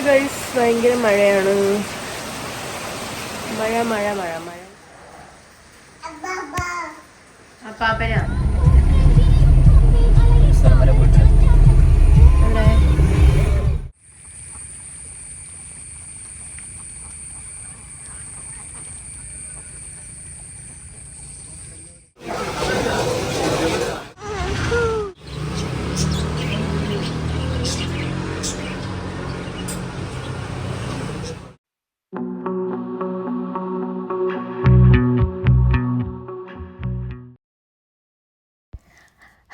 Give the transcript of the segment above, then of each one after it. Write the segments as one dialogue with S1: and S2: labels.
S1: Guys ഭയങ്കര മഴയാണ്. മഴ മഴ മഴ മഴ. അപ്പാപ്പനാ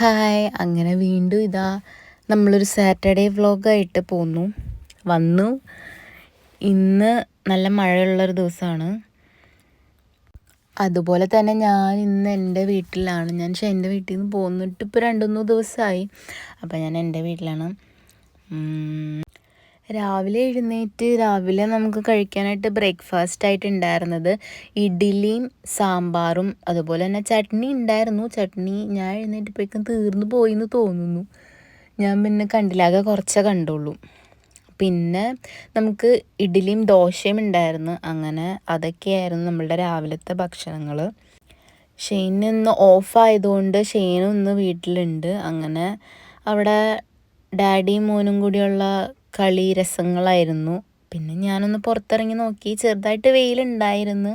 S2: ഹായ്, അങ്ങനെ വീണ്ടും ഇതാ നമ്മളൊരു സാറ്റർഡേ വ്ളോഗായിട്ട് വന്നു. ഇന്ന് നല്ല മഴയുള്ളൊരു ദിവസമാണ്. അതുപോലെ തന്നെ ഞാൻ ഇന്ന് എൻ്റെ വീട്ടിലാണ്. ഞാൻ എൻ്റെ വീട്ടിൽ നിന്ന് പോന്നിട്ട് ഇപ്പോൾ 2-3 ദിവസമായി. അപ്പോൾ ഞാൻ എൻ്റെ വീട്ടിലാണ്. രാവിലെ എഴുന്നേറ്റ് നമുക്ക് കഴിക്കാനായിട്ട് ബ്രേക്ക്ഫാസ്റ്റ് ആയിട്ട് ഉണ്ടായിരുന്നത് ഇഡ്ഡലിയും സാമ്പാറും, അതുപോലെ തന്നെ ചട്നി ഉണ്ടായിരുന്നു. ചട്നി ഞാൻ എഴുന്നേറ്റപ്പോഴേക്കും തീർന്നു പോയി എന്ന് തോന്നുന്നു. ഞാൻ പിന്നെ കണ്ടില്ല, ആകെ കുറച്ചേ കണ്ടുള്ളൂ. പിന്നെ നമുക്ക് ഇഡ്ഡലിയും ദോശയും ഉണ്ടായിരുന്നു. അങ്ങനെ അതൊക്കെയായിരുന്നു നമ്മളുടെ രാവിലത്തെ ഭക്ഷണങ്ങൾ. ഷെയ്ൻ ഇന്ന് ഓഫായതുകൊണ്ട് ഷെയ്നും ഇന്ന് വീട്ടിലുണ്ട്. അങ്ങനെ അവിടെ ഡാഡിയും മോനും കൂടിയുള്ള കളി രസങ്ങളായിരുന്നു. പിന്നെ ഞാനൊന്ന് പുറത്തിറങ്ങി നോക്കി, ചെറുതായിട്ട് വെയിലുണ്ടായിരുന്നു.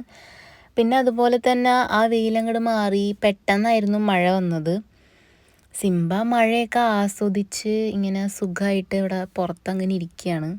S2: പിന്നെ അതുപോലെ തന്നെ ആ വെയിലങ്ങോട്ട് മാറി പെട്ടെന്നായിരുന്നു മഴ വന്നത്. സിംബ മഴയൊക്കെ ആസ്വദിച്ച് ഇങ്ങനെ സുഖമായിട്ട് ഇവിടെ പുറത്തങ്ങനെ ഇരിക്കുകയാണ്.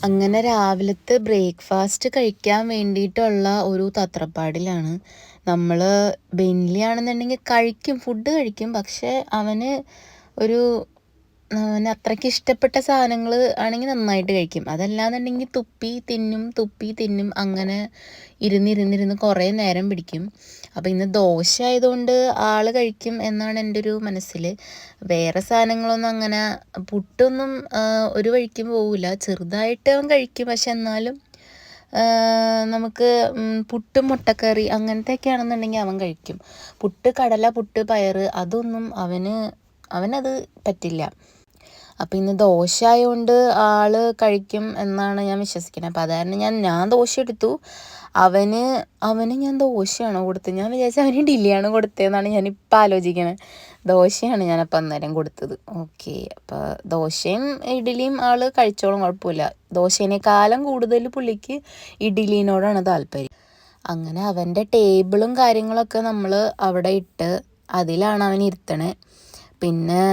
S2: അങ്ങനെ രാവിലത്തെ ബ്രേക്ക്ഫാസ്റ്റ് കഴിക്കാൻ വേണ്ടിയിട്ടുള്ള ഒരു തത്രപ്പാടിലാണ് നമ്മൾ. ബെന്നി ആണെന്നുണ്ടെങ്കിൽ ഫുഡ് കഴിക്കും. പക്ഷേ അവന് അത്രയ്ക്ക് ഇഷ്ടപ്പെട്ട സാധനങ്ങൾ ആണെങ്കിൽ നന്നായിട്ട് കഴിക്കും. അതല്ലാന്നുണ്ടെങ്കിൽ തുപ്പി തിന്നും അങ്ങനെ ഇരുന്നിരുന്ന് കുറേ നേരം പിടിക്കും. അപ്പോൾ ഇന്ന് ദോശ ആയതുകൊണ്ട് ആൾ കഴിക്കും എന്നാണ് എൻ്റെ ഒരു മനസ്സിൽ. വേറെ സാധനങ്ങളൊന്നും അങ്ങനെ, പുട്ടൊന്നും ഒരു വഴിക്കും പോവില്ല. ചെറുതായിട്ട് അവൻ കഴിക്കും. പക്ഷെ എന്നാലും നമുക്ക് പുട്ടും മുട്ടക്കറി അങ്ങനത്തെയൊക്കെ ആണെന്നുണ്ടെങ്കിൽ അവൻ കഴിക്കും. പുട്ട് കടല, പുട്ട് പയറ് അതൊന്നും അവനത് പറ്റില്ല. അപ്പം ഇന്ന് ദോശ ആയതുകൊണ്ട് ആൾ കഴിക്കും എന്നാണ് ഞാൻ വിശ്വസിക്കുന്നത്. അപ്പോൾ അതായിരുന്നു ഞാൻ ദോശ എടുത്തു. അവന് ഞാൻ ദോശയാണോ കൊടുത്തത്? ഞാൻ വിചാരിച്ചു അവന് ഇഡ്ഡലിയാണ് കൊടുത്തതെന്നാണ് ഞാനിപ്പോൾ ആലോചിക്കണത്. ദോശയാണ് ഞാനപ്പോൾ അന്നേരം കൊടുത്തത്. ഓക്കെ, അപ്പോൾ ദോശയും ഇഡ്ഡലിയും ആൾ കഴിച്ചോളും, കുഴപ്പമില്ല. ദോശേനേക്കാളും കൂടുതൽ പുള്ളിക്ക് ഇഡ്ഡലിനോടാണ് താല്പര്യം. അങ്ങനെ അവൻ്റെ ടേബിളും കാര്യങ്ങളൊക്കെ നമ്മൾ അവിടെ ഇട്ട് അതിലാണ് അവൻ ഇരുത്തണേ. പിന്നെ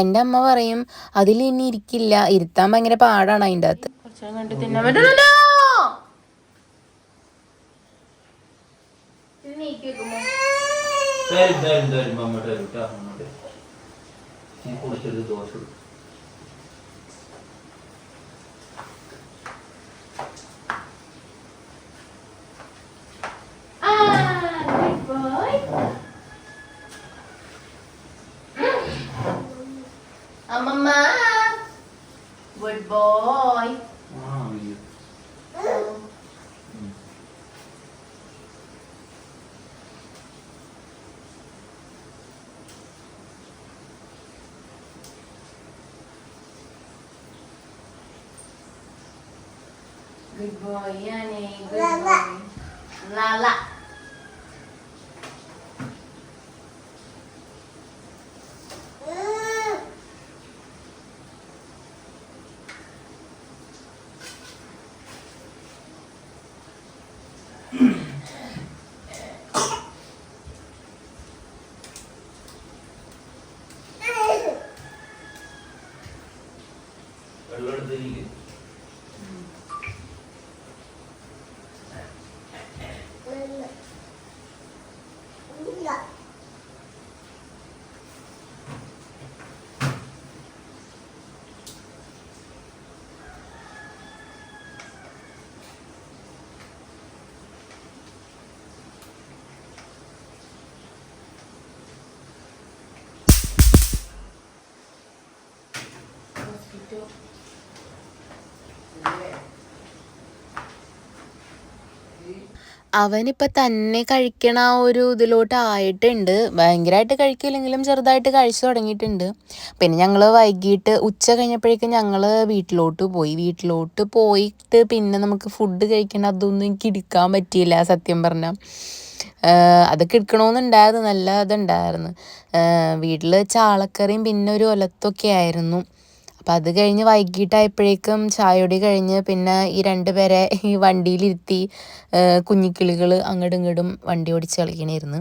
S2: എൻ്റെ അമ്മ പറയും അതിൽ ഇനി ഇരിക്കില്ല, ഇരുത്താൻ ഭയങ്കര പാടാണ് അതിൻ്റെ അകത്ത്. അമ്മമ്മ ഗുഡ് ബോയ്. ഗുഡ് ബോയ് ആണേ, ഗുഡ് ബോയ്. ലാല അവനിപ്പോൾ തന്നെ കഴിക്കണ ആ ഒരു ഇതിലോട്ട് ആയിട്ടുണ്ട്. ഭയങ്കരമായിട്ട് കഴിക്കില്ലെങ്കിലും ചെറുതായിട്ട് കഴിച്ചു തുടങ്ങിയിട്ടുണ്ട്. പിന്നെ ഞങ്ങൾ വൈകിട്ട് ഉച്ച കഴിഞ്ഞപ്പോഴേക്കും ഞങ്ങൾ വീട്ടിലോട്ട് പോയിട്ട് പിന്നെ നമുക്ക് ഫുഡ് കഴിക്കണം അതൊന്നും എനിക്ക് എടുക്കാൻ പറ്റിയില്ല സത്യം പറഞ്ഞാൽ. അതൊക്കെ എടുക്കണമെന്നുണ്ടായിരുന്നു, നല്ല ഇതുണ്ടായിരുന്നു. വീട്ടിൽ ചാളക്കറിയും പിന്നെ ഒരു ഒലത്തൊക്കെ ആയിരുന്നു. അപ്പം അത് കഴിഞ്ഞ് വൈകിട്ടായപ്പോഴേക്കും ചായയോടി കഴിഞ്ഞ് പിന്നെ ഈ 2 പേരെ ഈ വണ്ടിയിലിരുത്തി കുഞ്ഞിക്കിളികൾ അങ്ങോട്ടും ഇങ്ങോട്ടും വണ്ടി ഓടിച്ച് കളിക്കണമായിരുന്നു.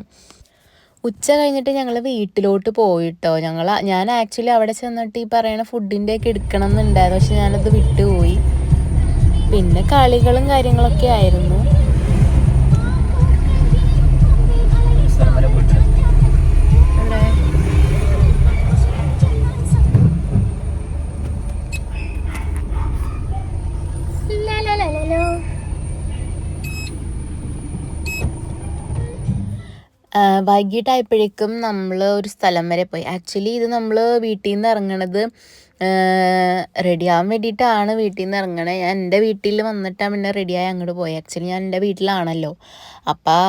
S2: ഉച്ച കഴിഞ്ഞിട്ട് ഞങ്ങൾ വീട്ടിലോട്ട് പോയിട്ടോ. ഞാൻ ആക്ച്വലി അവിടെ ചെന്നിട്ട് ഈ പറയണ ഫുഡിൻ്റെയൊക്കെ എടുക്കണം എന്നുണ്ടായിരുന്നു, പക്ഷെ ഞാനത് വിട്ടുപോയി. പിന്നെ കളികളും കാര്യങ്ങളൊക്കെ ആയിരുന്നു. വൈകിട്ടായപ്പോഴേക്കും നമ്മൾ ഒരു സ്ഥലം വരെ പോയി. ആക്ച്വലി ഇത് നമ്മൾ വീട്ടിൽ നിന്ന് ഇറങ്ങണത് റെഡിയാവാൻ വേണ്ടിയിട്ടാണ് വീട്ടിൽ നിന്ന് ഇറങ്ങണത്. ഞാൻ എൻ്റെ വീട്ടിൽ വന്നിട്ടാണ് പിന്നെ റെഡിയായി അങ്ങോട്ട് പോയി. ആക്ച്വലി ഞാൻ എൻ്റെ വീട്ടിലാണല്ലോ. അപ്പോൾ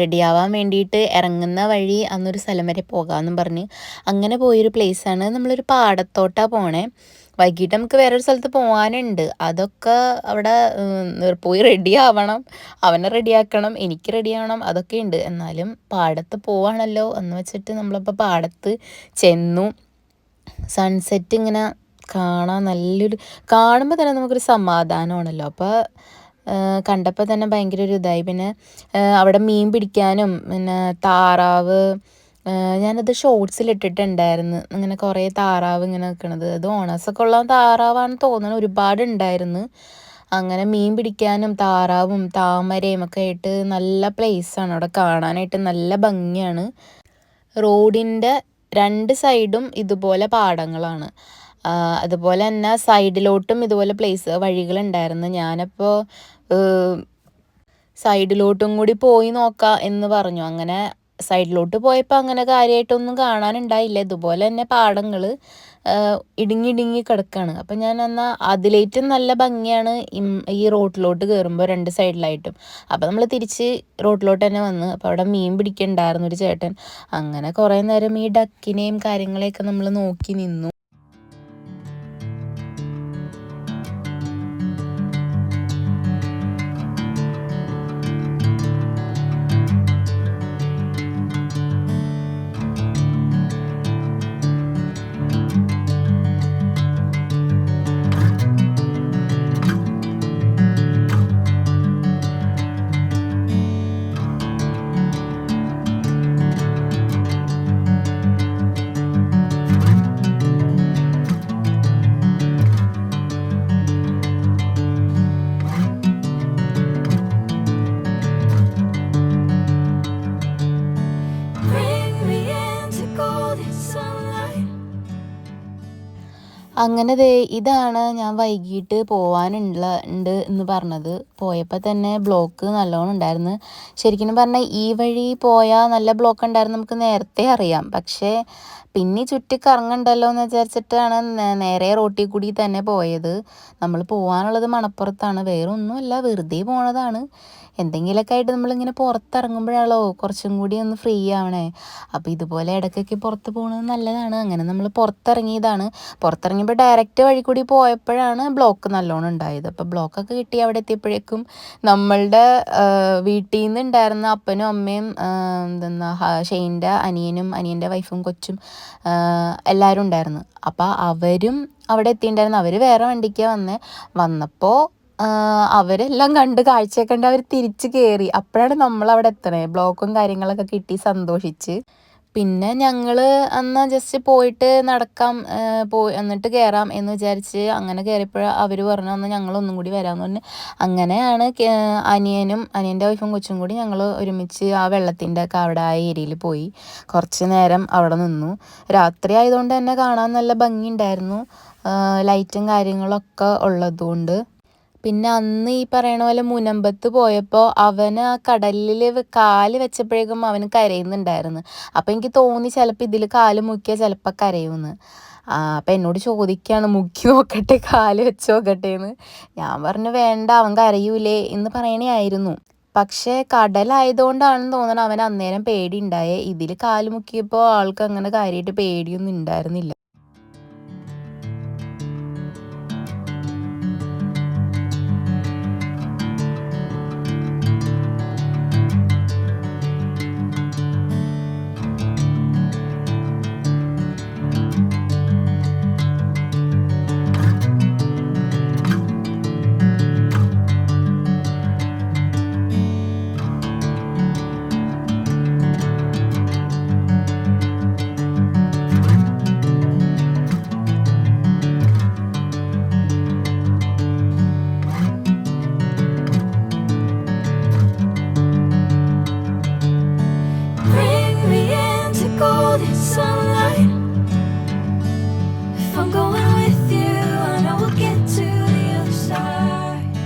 S2: റെഡിയാവാൻ വേണ്ടിയിട്ട് ഇറങ്ങുന്ന വഴി അന്നൊരു സ്ഥലം വരെ പോകാമെന്നും പറഞ്ഞ് അങ്ങനെ പോയൊരു പ്ലേസാണ്. നമ്മളൊരു പാടത്തോട്ടാണ് പോണേ. വൈകിട്ട് നമുക്ക് വേറൊരു സ്ഥലത്ത് പോകാനുണ്ട്. അതൊക്കെ അവിടെ പോയി റെഡി ആവണം, അവനെ റെഡിയാക്കണം, എനിക്ക് റെഡിയാവണം, അതൊക്കെ ഉണ്ട്. എന്നാലും പാടത്ത് പോവാണല്ലോ എന്ന് വെച്ചിട്ട് നമ്മളപ്പോൾ പാടത്ത് ചെന്നു. സൺസെറ്റ് ഇങ്ങനെ കാണാൻ കാണുമ്പോൾ തന്നെ നമുക്കൊരു സമാധാനമാണല്ലോ. അപ്പോൾ കണ്ടപ്പോൾ തന്നെ ഭയങ്കര ഒരു ഇതായി. പിന്നെ അവിടെ മീൻ പിടിക്കാനും പിന്നെ താറാവ്, ഞാനത് ഷോർട്സിലിട്ടിട്ടുണ്ടായിരുന്നു. ഇങ്ങനെ കുറേ താറാവ് ഇങ്ങനെ നിൽക്കണത്. അത് ഓണസൊക്കെ ഉള്ള താറാവാണെന്ന് തോന്നുന്നു, ഒരുപാടുണ്ടായിരുന്നു. അങ്ങനെ മീൻ പിടിക്കാനും താറാവും താമരയും ഒക്കെ ആയിട്ട് നല്ല പ്ലേസാണ്. അവിടെ കാണാനായിട്ട് നല്ല ഭംഗിയാണ്. റോഡിൻ്റെ 2 സൈഡും ഇതുപോലെ പാടങ്ങളാണ്. അതുപോലെ തന്നെ സൈഡിലോട്ടും ഇതുപോലെ വഴികളുണ്ടായിരുന്നു. ഞാനപ്പോൾ സൈഡിലോട്ടും കൂടി പോയി നോക്കാം എന്ന് പറഞ്ഞു. അങ്ങനെ സൈഡിലോട്ട് പോയപ്പോൾ അങ്ങനെ കാര്യമായിട്ടൊന്നും കാണാനുണ്ടായില്ല. ഇതുപോലെ തന്നെ പാടങ്ങൾ ഇടുങ്ങി കിടക്കുകയാണ്. അപ്പം ഞാൻ എന്നാൽ അതിലേറ്റവും നല്ല ഭംഗിയാണ് ഈ റോട്ടിലോട്ട് കയറുമ്പോൾ 2 സൈഡിലായിട്ടും. അപ്പോൾ നമ്മൾ തിരിച്ച് റോട്ടിലോട്ട് തന്നെ വന്ന്. അപ്പോൾ അവിടെ മീൻ പിടിക്കണ്ടായിരുന്നു ഒരു ചേട്ടൻ. അങ്ങനെ കുറേ നേരം ഈ ഡക്കിനെയും കാര്യങ്ങളെയൊക്കെ നമ്മൾ നോക്കി നിന്നു. അങ്ങനെ ഇതാണ് ഞാൻ വൈകിട്ട് ഉണ്ട് എന്ന് പറഞ്ഞത്. പോയപ്പോൾ തന്നെ ബ്ലോക്ക് നല്ലോണം ഉണ്ടായിരുന്നു. ശരിക്കും പറഞ്ഞാൽ ഈ വഴി പോയാൽ നല്ല ബ്ലോക്ക് ഉണ്ടായിരുന്നു നമുക്ക് നേരത്തെ അറിയാം. പക്ഷേ പിന്നെ ചുറ്റി കറങ്ങണ്ടല്ലോ എന്ന് വിചാരിച്ചിട്ടാണ് നേരെ റോട്ടിൽ കൂടി തന്നെ പോയത്. നമ്മൾ പോകാനുള്ളത് മണപ്പുറത്താണ്, വേറെ ഒന്നുമല്ല, വെറുതെ പോണതാണ്. എന്തെങ്കിലുമൊക്കെ ആയിട്ട് നമ്മളിങ്ങനെ പുറത്തിറങ്ങുമ്പോഴാണല്ലോ കുറച്ചും കൂടി ഒന്ന് ഫ്രീ ആവണേ. അപ്പോൾ ഇതുപോലെ ഇടയ്ക്കൊക്കെ പുറത്ത് പോകുന്നത് നല്ലതാണ്. അങ്ങനെ നമ്മൾ പുറത്തിറങ്ങിയപ്പോൾ ഡയറക്റ്റ് വഴി കൂടി പോയപ്പോഴാണ് ബ്ലോക്ക് നല്ലോണം ഉണ്ടായത്. അപ്പോൾ ബ്ലോക്കൊക്കെ കിട്ടി അവിടെ എത്തിയപ്പോഴേക്കും നമ്മളുടെ വീട്ടിൽ നിന്ന് ഉണ്ടായിരുന്ന അപ്പനും അമ്മയും ഷെയിൻ്റെ അനിയൻ്റെ വൈഫും കൊച്ചും എല്ലാവരും ഉണ്ടായിരുന്നു. അപ്പോൾ അവരും അവിടെ എത്തിയിട്ടുണ്ടായിരുന്നു. അവർ വേറെ വണ്ടിക്കാണ് വന്നപ്പോൾ അവരെല്ലാം കണ്ട് കാഴ്ചയൊക്കെ കണ്ട് അവർ തിരിച്ച് കയറി. അപ്പോഴാണ് നമ്മളവിടെ എത്തണേ. ബ്ലോക്കും കാര്യങ്ങളൊക്കെ കിട്ടി സന്തോഷിച്ച്. പിന്നെ ഞങ്ങൾ എന്നാൽ ജസ്റ്റ് പോയിട്ട് നടക്കാം, എന്നിട്ട് കയറാം എന്ന് വിചാരിച്ച് അങ്ങനെ കയറിയപ്പോൾ അവർ പറഞ്ഞു എന്നാൽ ഞങ്ങളൊന്നും കൂടി വരാമെന്ന് പറഞ്ഞ് അങ്ങനെയാണ് അനിയൻ്റെ വൈഫും കൊച്ചും കൂടി ഞങ്ങൾ ഒരുമിച്ച് ആ വെള്ളത്തിൻ്റെ ഒക്കെ അവിടെ ആ ഏരിയയിൽ പോയി കുറച്ച് നേരം അവിടെ നിന്നു. രാത്രി ആയതുകൊണ്ട് തന്നെ കാണാൻ നല്ല ഭംഗിയുണ്ടായിരുന്നു, ലൈറ്റും കാര്യങ്ങളൊക്കെ ഉള്ളതുകൊണ്ട്. പിന്നെ അന്ന് ഈ പറയണ പോലെ മുനമ്പത്ത് പോയപ്പോൾ അവന് ആ കടലിൽ കാല് വെച്ചപ്പോഴേക്കും അവന് കരയുന്നുണ്ടായിരുന്നു. അപ്പോൾ എനിക്ക് തോന്നി ചിലപ്പോൾ ഇതിൽ കാല് മുക്കിയാൽ ചിലപ്പോൾ കരയുമെന്ന്. അപ്പം എന്നോട് ചോദിക്കുകയാണ് മുക്കി നോക്കട്ടെ, കാല് വെച്ച് നോക്കട്ടെ എന്ന്. ഞാൻ പറഞ്ഞു വേണ്ട, അവൻ കരയൂലേ എന്ന് പറയണേ ആയിരുന്നു. പക്ഷേ കടലായതുകൊണ്ടാണെന്ന് തോന്നണം അവൻ അന്നേരം പേടി ഉണ്ടായേ. ഇതിൽ കാല് മുക്കിയപ്പോൾ ആൾക്ക് അങ്ങനെ കാര്യമായിട്ട് പേടിയൊന്നും ഉണ്ടായിരുന്നില്ല.
S3: Bring me into golden sunlight. If I'm going with you, I know we'll get to the other side.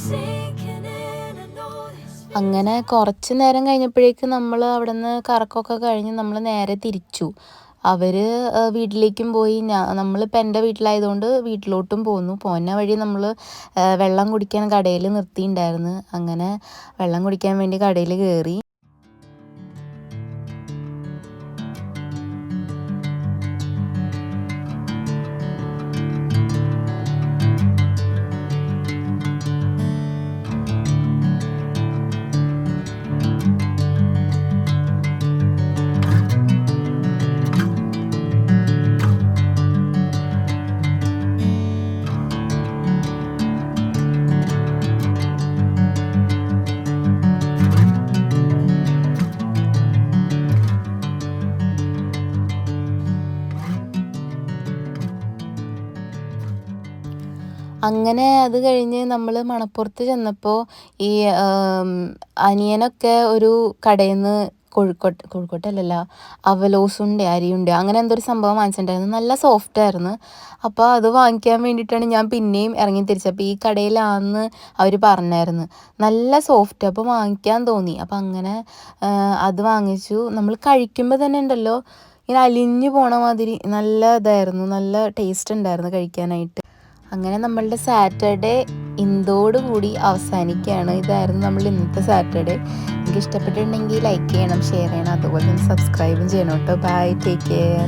S3: Sinking in, I know this.
S2: അങ്ങനെ കുറച്ച് നേരം കഴിഞ്ഞപ്പോഴേക്ക് നമ്മൾ അവിടെ നിന്ന് കറക്കമൊക്കെ കഴിഞ്ഞ് നമ്മൾ നേരെ തിരിച്ചു. അവർ വീട്ടിലേക്കും പോയി. നമ്മളിപ്പോൾ എൻ്റെ വീട്ടിലായതുകൊണ്ട് വീട്ടിലോട്ടും പോന്നു. പോന്ന വഴി നമ്മൾ വെള്ളം കുടിക്കാൻ കടയിൽ നിർത്തിയിട്ടുണ്ടായിരുന്നു. അങ്ങനെ വെള്ളം കുടിക്കാൻ വേണ്ടി കടയിൽ കയറി. അങ്ങനെ അത് കഴിഞ്ഞ് നമ്മൾ മണപ്പുറത്ത് ചെന്നപ്പോൾ ഈ അനിയനൊക്കെ ഒരു കടയിൽ നിന്ന് കോഴിക്കോട്ടല്ലല്ല അവലോസുണ്ട്, അരിയുണ്ട്, അങ്ങനെ എന്തോ ഒരു സംഭവം വാങ്ങിച്ചിട്ടുണ്ടായിരുന്നു. നല്ല സോഫ്റ്റ് ആയിരുന്നു. അപ്പോൾ അത് വാങ്ങിക്കാൻ വേണ്ടിയിട്ടാണ് ഞാൻ പിന്നെയും ഇറങ്ങി തിരിച്ചത്. അപ്പോൾ ഈ കടയിലാണെന്ന് അവർ പറഞ്ഞായിരുന്നു. നല്ല സോഫ്റ്റ്, അപ്പോൾ വാങ്ങിക്കാൻ തോന്നി. അപ്പോൾ അങ്ങനെ അത് വാങ്ങിച്ചു. നമ്മൾ കഴിക്കുമ്പോൾ തന്നെ ഉണ്ടല്ലോ ഇങ്ങനെ അലിഞ്ഞു പോണ മാതിരി നല്ല ഇതായിരുന്നു, നല്ല ടേസ്റ്റ് ഉണ്ടായിരുന്നു കഴിക്കാനായിട്ട്. അങ്ങനെ നമ്മളുടെ സാറ്റർഡേ ഇതോടുകൂടി അവസാനിക്കുകയാണ്. ഇതായിരുന്നു നമ്മൾ ഇന്നത്തെ സാറ്റർഡേ. എനിക്ക് ഇഷ്ടപ്പെട്ടിട്ടുണ്ടെങ്കിൽ ലൈക്ക് ചെയ്യണം, ഷെയർ ചെയ്യണം, അതുപോലെ തന്നെ സബ്സ്ക്രൈബും ചെയ്യണം കേട്ടോ. Bye, take care.